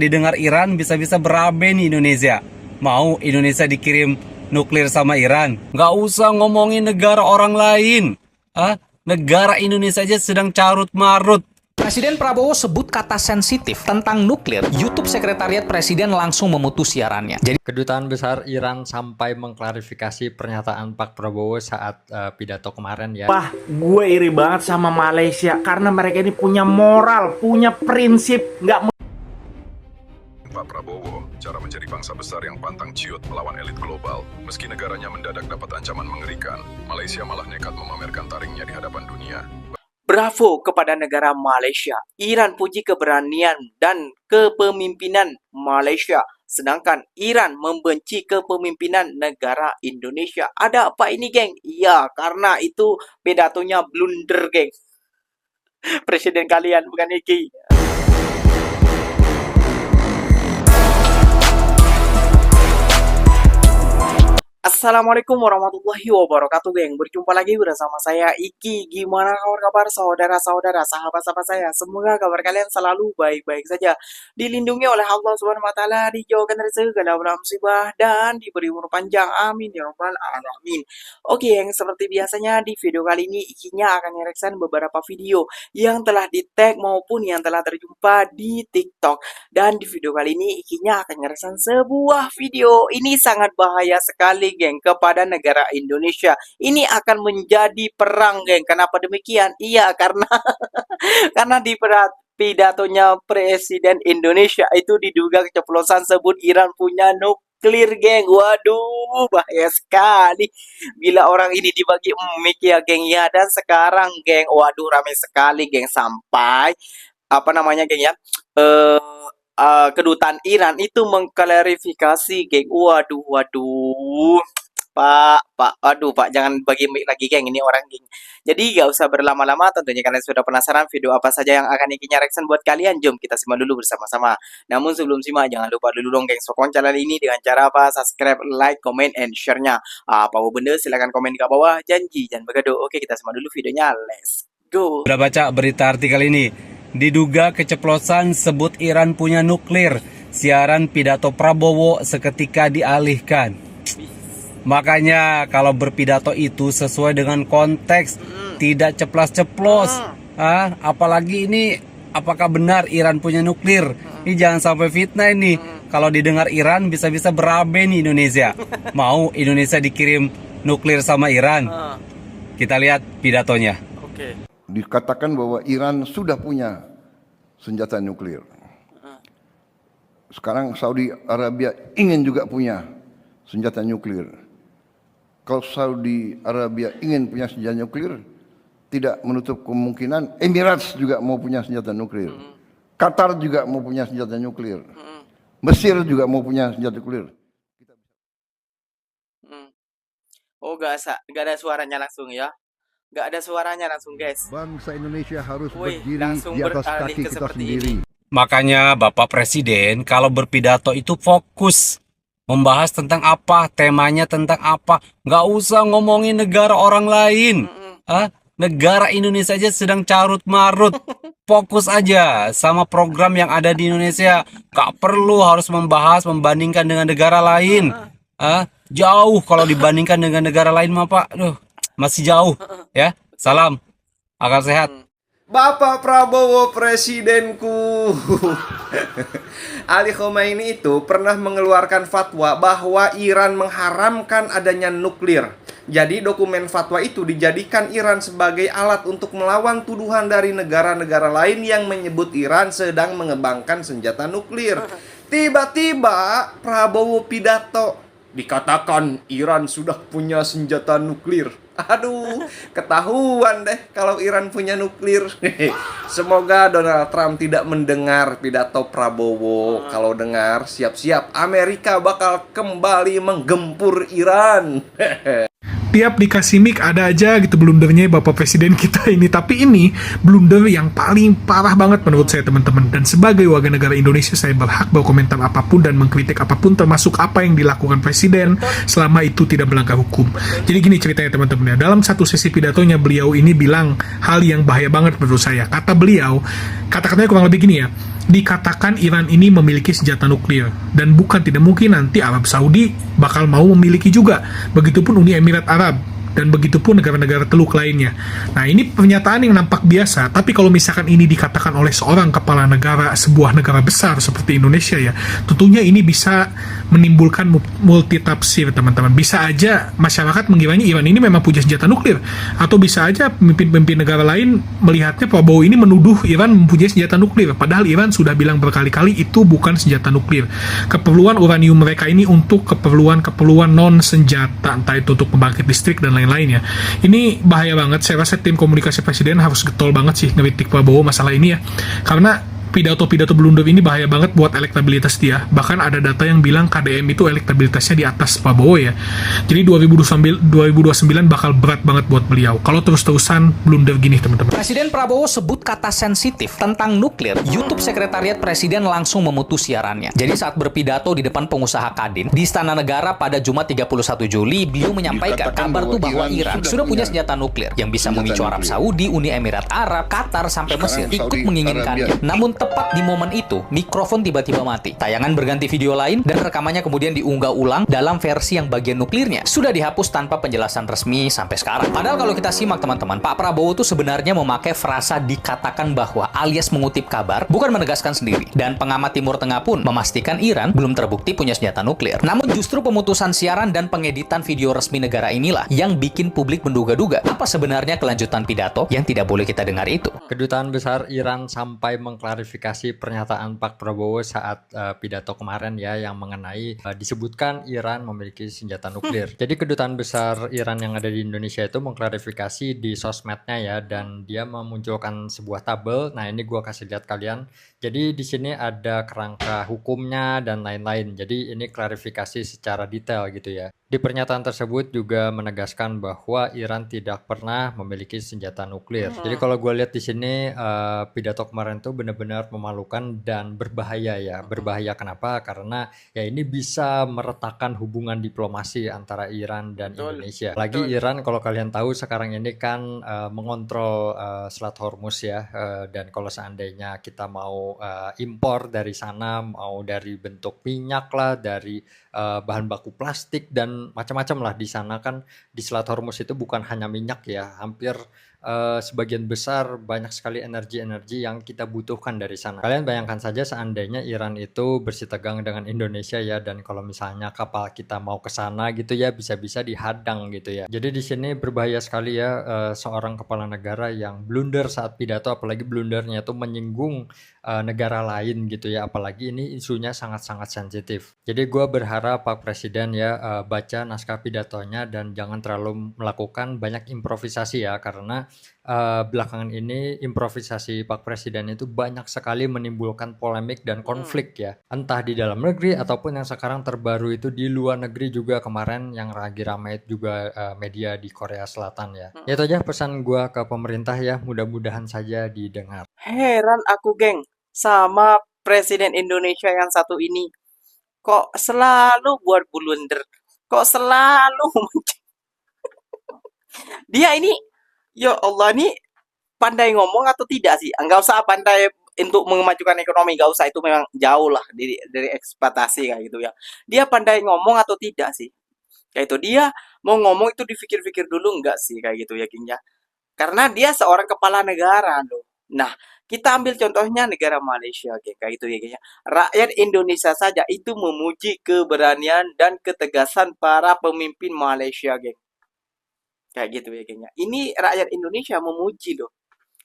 Didengar Iran bisa-bisa berabe nih Indonesia. Mau Indonesia dikirim nuklir sama Iran? Nggak usah ngomongin negara orang lain. Negara Indonesia aja sedang carut marut. Presiden Prabowo sebut kata sensitif tentang nuklir. YouTube Sekretariat Presiden langsung memutus siarannya. Jadi Kedutaan Besar Iran sampai mengklarifikasi pernyataan Pak Prabowo saat pidato kemarin ya. Wah, gue iri banget sama Malaysia karena mereka ini punya moral, punya prinsip, nggak. Pak Prabowo, cara menjadi bangsa besar yang pantang ciut melawan elit global. Meski negaranya mendadak dapat ancaman mengerikan, Malaysia malah nekat memamerkan taringnya di hadapan dunia. Bravo kepada negara Malaysia. Iran puji keberanian dan kepemimpinan Malaysia. Sedangkan Iran membenci kepemimpinan negara Indonesia. Ada apa ini, geng? Iya, karena itu pidatonya blunder, geng. Presiden kalian bukan Iki. Assalamualaikum warahmatullahi wabarakatuh, geng. Berjumpa lagi bersama saya Iki. Gimana kabar saudara-saudara, sahabat-sahabat saya? Semoga kabar kalian selalu baik-baik saja, dilindungi oleh Allah Subhanahu wa taala, dijauhkan dari segala musibah dan diberi umur panjang. Amin ya rabbal alamin. Oke, yang seperti biasanya di video kali ini Ikinya akan mereaction beberapa video yang telah di-tag maupun yang telah terjumpa di TikTok. Dan di video kali ini Ikinya akan mereaction sebuah video ini sangat bahaya sekali, geng, kepada negara Indonesia. Ini akan menjadi perang, geng. Kenapa demikian? Iya, karena karena di pidatonya Presiden Indonesia itu diduga keceplosan sebut Iran punya nuklir, geng. Waduh, bahaya sekali bila orang ini dibagi mic ya, geng, ya. Dan sekarang, geng, waduh, ramai sekali, geng, sampai apa namanya, geng, ya, kedutaan Iran itu mengklarifikasi, geng. Waduh, Pak, jangan bagi mic lagi, geng, ini orang, geng. Jadi gak usah berlama-lama, tentunya kalian sudah penasaran video apa saja yang akan Ikinya reaction buat kalian. Jom kita simak dulu bersama-sama. Namun sebelum simak, jangan lupa dulu dong, geng, sokong channel ini dengan cara apa? Subscribe, like, comment, and share-nya. Apa benda silahkan komen di bawah. Janji jangan begaduh. Oke, kita simak dulu videonya. Let's go. Udah baca berita artikel ini? Diduga keceplosan sebut Iran punya nuklir. Siaran pidato Prabowo seketika dialihkan. Makanya kalau berpidato itu sesuai dengan konteks, tidak ceplas-ceplos. Apalagi ini apakah benar Iran punya nuklir? Ini jangan sampai fitnah ini. Kalau didengar Iran bisa-bisa berabe nih Indonesia. Mau Indonesia dikirim nuklir sama Iran? Kita lihat pidatonya. Dikatakan bahwa Iran sudah punya senjata nuklir. Sekarang Saudi Arabia ingin juga punya senjata nuklir. Kalau Saudi Arabia ingin punya senjata nuklir, tidak menutup kemungkinan Emirates juga mau punya senjata nuklir. Qatar juga mau punya senjata nuklir. Mesir juga mau punya senjata nuklir. Oh, gak ada suaranya langsung ya. Gak ada suaranya langsung, guys. Bangsa Indonesia harus berdiri langsung di atas beralih kaki ke kita seperti sendiri. Makanya Bapak Presiden kalau berpidato itu fokus. Membahas tentang apa, temanya tentang apa. Nggak usah ngomongin negara orang lain. Negara Indonesia aja sedang carut marut. Fokus aja sama program yang ada di Indonesia. Gak perlu harus membandingkan dengan negara lain. Jauh kalau dibandingkan dengan negara lain mah, Pak. Masih jauh ya. Salam. Akal sehat. Bapak Prabowo presidenku. Ali Khomeini itu pernah mengeluarkan fatwa bahwa Iran mengharamkan adanya nuklir. Jadi dokumen fatwa itu dijadikan Iran sebagai alat untuk melawan tuduhan dari negara-negara lain yang menyebut Iran sedang mengembangkan senjata nuklir. Tiba-tiba Prabowo pidato, dikatakan Iran sudah punya senjata nuklir. Aduh, ketahuan deh kalau Iran punya nuklir. Semoga Donald Trump tidak mendengar pidato Prabowo. Kalau dengar, siap-siap Amerika bakal kembali menggempur Iran. tiap dikasih mic ada aja gitu blundernya Bapak Presiden kita ini. Tapi ini blunder yang paling parah banget menurut saya teman-teman. Dan sebagai warga negara Indonesia, saya berhak berkomentar apapun dan mengkritik apapun, termasuk apa yang dilakukan Presiden selama itu tidak melanggar hukum. Jadi gini ceritanya teman-teman ya, dalam satu sesi pidatonya beliau ini bilang hal yang bahaya banget menurut saya. Kata beliau, kata-katanya kurang lebih gini ya, dikatakan Iran ini memiliki senjata nuklir dan bukan tidak mungkin nanti Arab Saudi bakal mau memiliki juga, begitupun Uni Emirat Arab, dan begitupun negara-negara Teluk lainnya. Nah, ini pernyataan yang nampak biasa, tapi kalau misalkan ini dikatakan oleh seorang kepala negara sebuah negara besar seperti Indonesia ya, tentunya ini bisa menimbulkan multitafsir teman-teman. Bisa aja masyarakat mengiranya Iran ini memang punya senjata nuklir, atau bisa aja pemimpin-pemimpin negara lain melihatnya Prabowo ini menuduh Iran mempunyai senjata nuklir, padahal Iran sudah bilang berkali-kali itu bukan senjata nuklir. Keperluan uranium mereka ini untuk keperluan non senjata, entah itu untuk pembangkit listrik dan lain-lainnya. Ini bahaya banget. Saya rasa tim komunikasi Presiden harus getol banget sih ngeritik Prabowo masalah ini ya, karena pidato-pidato blunder ini bahaya banget buat elektabilitas dia. Bahkan ada data yang bilang KDM itu elektabilitasnya di atas Prabowo ya. Jadi 2029 bakal berat banget buat beliau kalau terus-terusan blunder gini teman-teman. Presiden Prabowo sebut kata sensitif tentang nuklir. YouTube Sekretariat Presiden langsung memutus siarannya. Jadi saat berpidato di depan pengusaha Kadin di Istana Negara pada Jumat 31 Juli, beliau menyampaikan kabar tuh bahwa Iran sudah punya senjata nuklir yang bisa memicu Arab Saudi, Uni Emirat Arab, Qatar sampai Mesir ikut menginginkannya. Namun tepat di momen itu, mikrofon tiba-tiba mati. Tayangan berganti video lain dan rekamannya kemudian diunggah ulang dalam versi yang bagian nuklirnya sudah dihapus tanpa penjelasan resmi sampai sekarang. Padahal kalau kita simak teman-teman, Pak Prabowo tuh sebenarnya memakai frasa dikatakan bahwa alias mengutip kabar, bukan menegaskan sendiri. Dan pengamat Timur Tengah pun memastikan Iran belum terbukti punya senjata nuklir. Namun justru pemutusan siaran dan pengeditan video resmi negara inilah yang bikin publik menduga-duga apa sebenarnya kelanjutan pidato yang tidak boleh kita dengar itu. Kedutaan besar Iran sampai mengklarifikasi pernyataan Pak Prabowo saat pidato kemarin ya, yang mengenai disebutkan Iran memiliki senjata nuklir. Jadi kedutaan besar Iran yang ada di Indonesia itu mengklarifikasi di sosmednya ya, dan dia memunculkan sebuah tabel. Nah, ini gua kasih lihat kalian. Jadi di sini ada kerangka hukumnya dan lain-lain. Jadi ini klarifikasi secara detail gitu ya. Di pernyataan tersebut juga menegaskan bahwa Iran tidak pernah memiliki senjata nuklir. Jadi kalau gue lihat di sini pidato kemarin tuh benar-benar memalukan dan berbahaya ya. Berbahaya kenapa? Karena ya ini bisa meretakkan hubungan diplomasi antara Iran dan Indonesia. Lagi Iran kalau kalian tahu sekarang ini kan mengontrol Selat Hormuz ya. Dan kalau seandainya kita mau impor dari sana, mau dari bentuk minyak lah, dari bahan baku plastik dan macam-macam lah, di sana kan di Selat Hormuz itu bukan hanya minyak ya, hampir sebagian besar banyak sekali energi-energi yang kita butuhkan dari sana. Kalian bayangkan saja seandainya Iran itu bersitegang dengan Indonesia ya, dan kalau misalnya kapal kita mau ke sana gitu ya, bisa-bisa dihadang gitu ya. Jadi di sini berbahaya sekali ya seorang kepala negara yang blunder saat pidato, apalagi blundernya itu menyinggung negara lain gitu ya, apalagi ini isunya sangat-sangat sensitif. Jadi gue berharap Pak Presiden ya baca naskah pidatonya dan jangan terlalu melakukan banyak improvisasi ya, karena belakangan ini improvisasi Pak Presiden itu banyak sekali menimbulkan polemik dan konflik ya, entah di dalam negeri ataupun yang sekarang terbaru itu di luar negeri juga, kemarin yang lagi ramai juga media di Korea Selatan ya. Itu aja pesan gua ke pemerintah ya, mudah-mudahan saja didengar. Heran aku, geng, sama Presiden Indonesia yang satu ini. Kok selalu buat blunder? Kok selalu dia ini, ya Allah, nih pandai ngomong atau tidak sih? Enggak usah pandai untuk memajukan ekonomi, enggak usah, itu memang jauh lah dari ekspektasi kayak gitu ya. Dia pandai ngomong atau tidak sih? Kayak itu, dia mau ngomong itu dipikir-pikir dulu enggak sih, kayak gitu ya, King ya. Karena dia seorang kepala negara loh. Nah, kita ambil contohnya negara Malaysia, kayak itu ya, King ya. Rakyat Indonesia saja itu memuji keberanian dan ketegasan para pemimpin Malaysia, geng. Kayak gitu ya, kayaknya. Ini rakyat Indonesia memuji loh.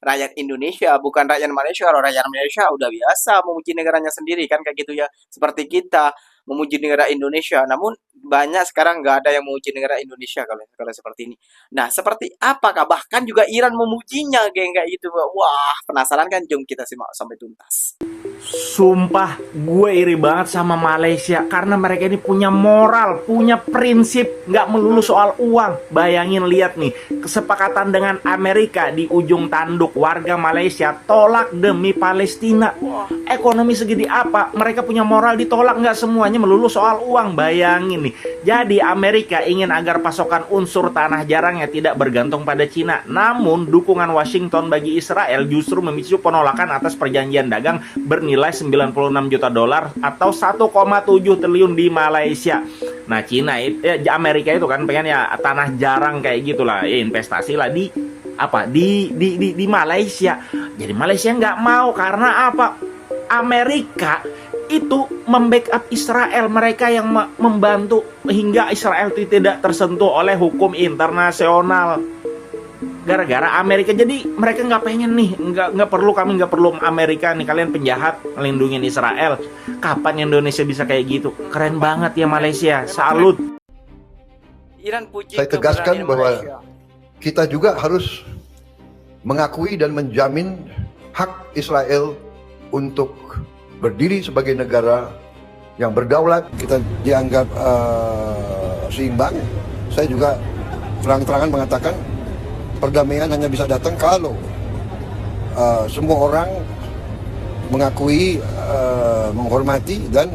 Rakyat Indonesia, bukan rakyat Malaysia. Kalau rakyat Malaysia udah biasa memuji negaranya sendiri kan, kayak gitu ya. Seperti kita memuji negara Indonesia. Namun banyak sekarang nggak ada yang memuji negara Indonesia kalau seperti ini. Nah, seperti apakah bahkan juga Iran memujinya, geng, kayak gitu. Wah, penasaran kan? Jom kita simak sampai tuntas. Sumpah, gue iri banget sama Malaysia karena mereka ini punya moral, punya prinsip, nggak melulu soal uang. Bayangin, lihat nih, kesepakatan dengan Amerika di ujung tanduk, warga Malaysia tolak demi Palestina. Ekonomi segede apa, mereka punya moral ditolak, nggak semuanya melulu soal uang. Bayangin nih, jadi Amerika ingin agar pasokan unsur tanah jarangnya tidak bergantung pada Cina. Namun, dukungan Washington bagi Israel justru memicu penolakan atas perjanjian dagang bernilai 96 juta dolar atau 1,7 triliun di Malaysia. Nah, Amerika itu kan pengen ya tanah jarang kayak gitulah, investasi lah di Malaysia. Jadi Malaysia nggak mau karena apa? Amerika itu membackup Israel, mereka yang membantu hingga Israel tidak tersentuh oleh hukum internasional. Gara-gara Amerika, jadi mereka nggak pengen nih, nggak perlu Amerika nih, kalian penjahat melindungi Israel. Kapan Indonesia bisa kayak gitu? Keren banget ya Malaysia, salut. Iran puji Saya tegaskan keberanian bahwa Malaysia. kita juga harus mengakui dan menjamin hak Israel untuk berdiri sebagai negara yang berdaulat. Kita dianggap seimbang. Saya juga terang-terangan mengatakan perdamaian hanya bisa datang kalau semua orang mengakui, menghormati dan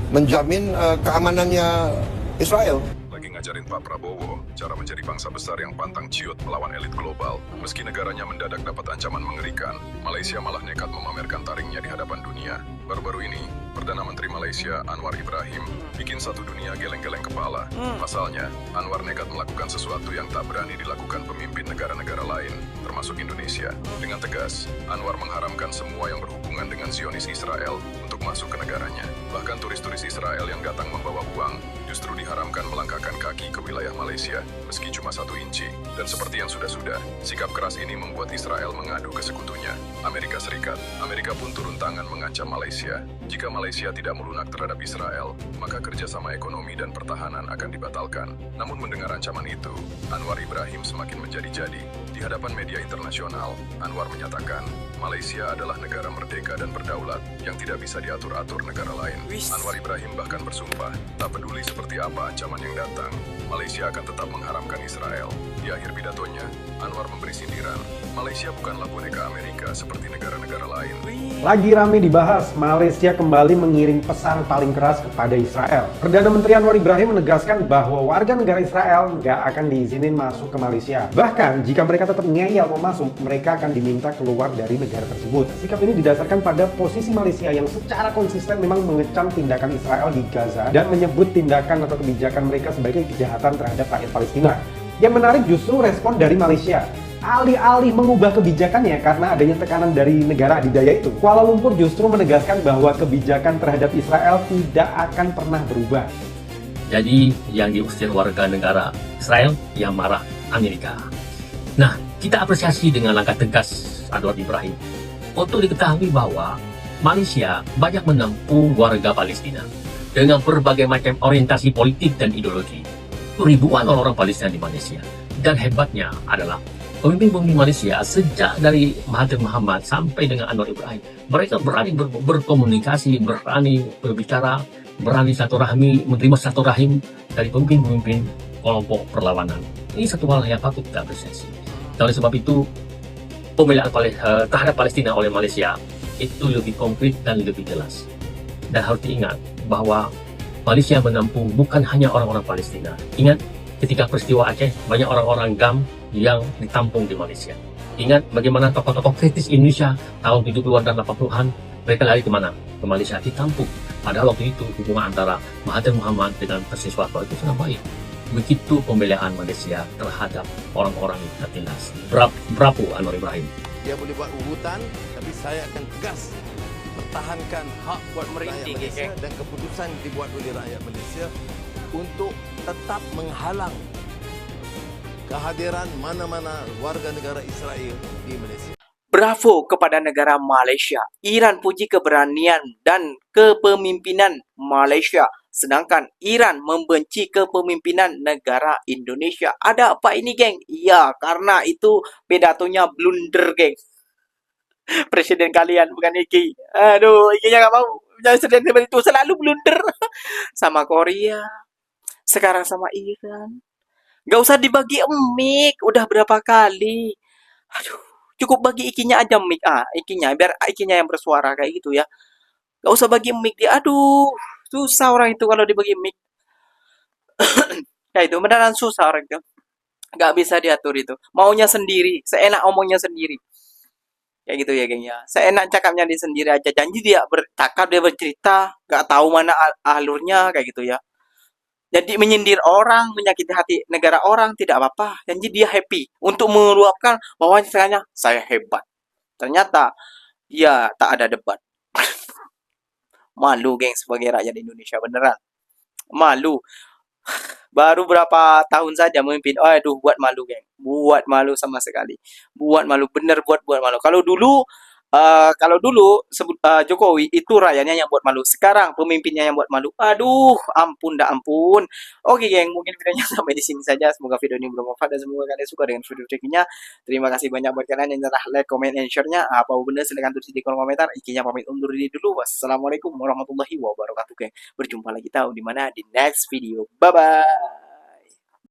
menjamin keamanannya Israel. Lagi ngajarin Pak Prabowo cara menjadi bangsa besar yang pantang ciut melawan elit global. Meski negaranya mendadak dapat ancaman mengerikan, Malaysia malah nekat memamerkan taringnya di hadapan dunia. Baru-baru ini, Perdana Menteri Malaysia Anwar Ibrahim bikin satu dunia geleng-geleng kepala. Pasalnya, Anwar nekat melakukan sesuatu yang tak berani dilakukan pemimpin negara-negara lain, termasuk Indonesia. Dengan tegas, Anwar mengharamkan semua yang berhubungan dengan Zionis Israel untuk masuk ke negaranya. Bahkan turis-turis Israel yang datang membawa uang justru diharamkan melangkahkan kaki ke wilayah Malaysia, meski cuma 1 inci. Dan seperti yang sudah-sudah, sikap keras ini membuat Israel mengadu ke sekutunya, Amerika Serikat. Amerika pun turun tangan mengancam Malaysia. Jika Malaysia tidak melunak terhadap Israel, maka kerjasama ekonomi dan pertahanan akan dibatalkan. Namun mendengar ancaman itu, Anwar Ibrahim semakin menjadi-jadi. Di hadapan media internasional, Anwar menyatakan, Malaysia adalah negara merdeka dan berdaulat yang tidak bisa diatur-atur negara lain. Anwar Ibrahim bahkan bersumpah, tak peduli seperti apa ancaman yang datang, Malaysia akan tetap mengharamkan Israel. Di akhir pidatonya, Anwar memberi sindiran, Malaysia bukanlah boneka Amerika seperti negara-negara lain. Lagi rame dibahas, Malaysia kembali mengirim pesan paling keras kepada Israel. Perdana Menteri Anwar Ibrahim menegaskan bahwa warga negara Israel nggak akan diizinin masuk ke Malaysia. Bahkan, jika mereka tetap ngeyel mau masuk, mereka akan diminta keluar dari negara tersebut. Sikap ini didasarkan pada posisi Malaysia yang secara konsisten memang mengecam tindakan Israel di Gaza dan menyebut tindakan atau kebijakan mereka sebagai kejahatan terhadap rakyat Palestina. Yang menarik justru respon dari Malaysia. Alih-alih mengubah kebijakannya karena adanya tekanan dari negara adidaya itu, Kuala Lumpur justru menegaskan bahwa kebijakan terhadap Israel tidak akan pernah berubah. Jadi yang diusir warga negara Israel yang marah Amerika. Nah, kita apresiasi dengan langkah tegas Anwar Ibrahim untuk diketahui bahwa Malaysia banyak menampung warga Palestina dengan berbagai macam orientasi politik dan ideologi. Ribuan orang Palestina di Malaysia. Dan hebatnya adalah pemimpin-pemimpin Malaysia sejak dari Mahathir Mohamad sampai dengan Anwar Ibrahim, mereka berani berkomunikasi, berani berbicara, berani silaturahmi, menerima silaturahim dari pemimpin-pemimpin kelompok perlawanan. Ini satu hal yang patut kita apresiasi. Oleh sebab itu, pembelaan terhadap Palestina oleh Malaysia itu lebih konkret dan lebih jelas. Dan harus diingat bahwa Malaysia menampung bukan hanya orang-orang Palestina. Ingat, ketika peristiwa Aceh, banyak orang-orang GAM yang ditampung di Malaysia. Ingat bagaimana tokoh-tokoh kritis Indonesia tahun 70-an dan 80-an, mereka lari kemana? Ke Malaysia, ditampung. Padahal waktu itu hubungan antara Mahathir Mohamad dengan Presiden Soeharto itu sangat baik. Begitu pembelaan Malaysia terhadap orang-orang yang tertindas. Bravo Anwar Ibrahim. Dia boleh buat urutan, tapi saya akan tegas pertahankan hak buat rakyat Malaysia dan keputusan dibuat oleh rakyat Malaysia untuk tetap menghalang kehadiran mana-mana warga negara Israel di Malaysia. Bravo kepada negara Malaysia. Iran puji keberanian dan kepemimpinan Malaysia. Sedangkan Iran membenci kepemimpinan negara Indonesia. Ada apa ini, geng? Iya, karena itu pidatonya blunder, geng. Presiden kalian bukan Iki. Aduh, Ikinya nggak mau. Presiden seperti itu selalu blunder. Sama Korea, sekarang sama Iran. Gak usah dibagi mic, udah berapa kali. Aduh, cukup bagi Ikinya aja mic. Ikinya, biar Ikinya yang bersuara kayak gitu ya. Gak usah bagi mic dia. Aduh, susah orang itu kalau dibagi mic. Kayak itu beneran susah orang itu. Gak bisa diatur itu. Maunya sendiri, seenak omongnya sendiri. Kayak gitu ya, geng ya. Seenak cakapnya dia sendiri aja. Janji dia bercakap, dia bercerita, gak tahu mana alurnya kayak gitu ya. Jadi menyindir orang, menyakiti hati negara orang tidak apa-apa. Janji dia happy untuk meluapkan bahwa istilahnya saya hebat. Ternyata dia tak ada debat. Malu geng sebagai rakyat Indonesia beneran. Malu. Baru berapa tahun saja memimpin. Aduh, buat malu geng. Buat malu sama sekali. Buat malu, bener buat malu. Kalau dulu Jokowi itu rakyatnya yang buat malu. Sekarang pemimpinnya yang buat malu. Aduh, ampun dah ampun. Oke, geng, mungkin videonya sampai di sini saja. Semoga video ini bermanfaat dan semoga kalian suka dengan video triknya. Terima kasih banyak buat kalian yang telah like, comment, and share-nya. Apa benar silahkan tulis di kolom komentar. Ikinya pamit undur diri dulu. Wassalamualaikum warahmatullahi wabarakatuh, geng. Berjumpa lagi tahu di mana di next video. Bye bye.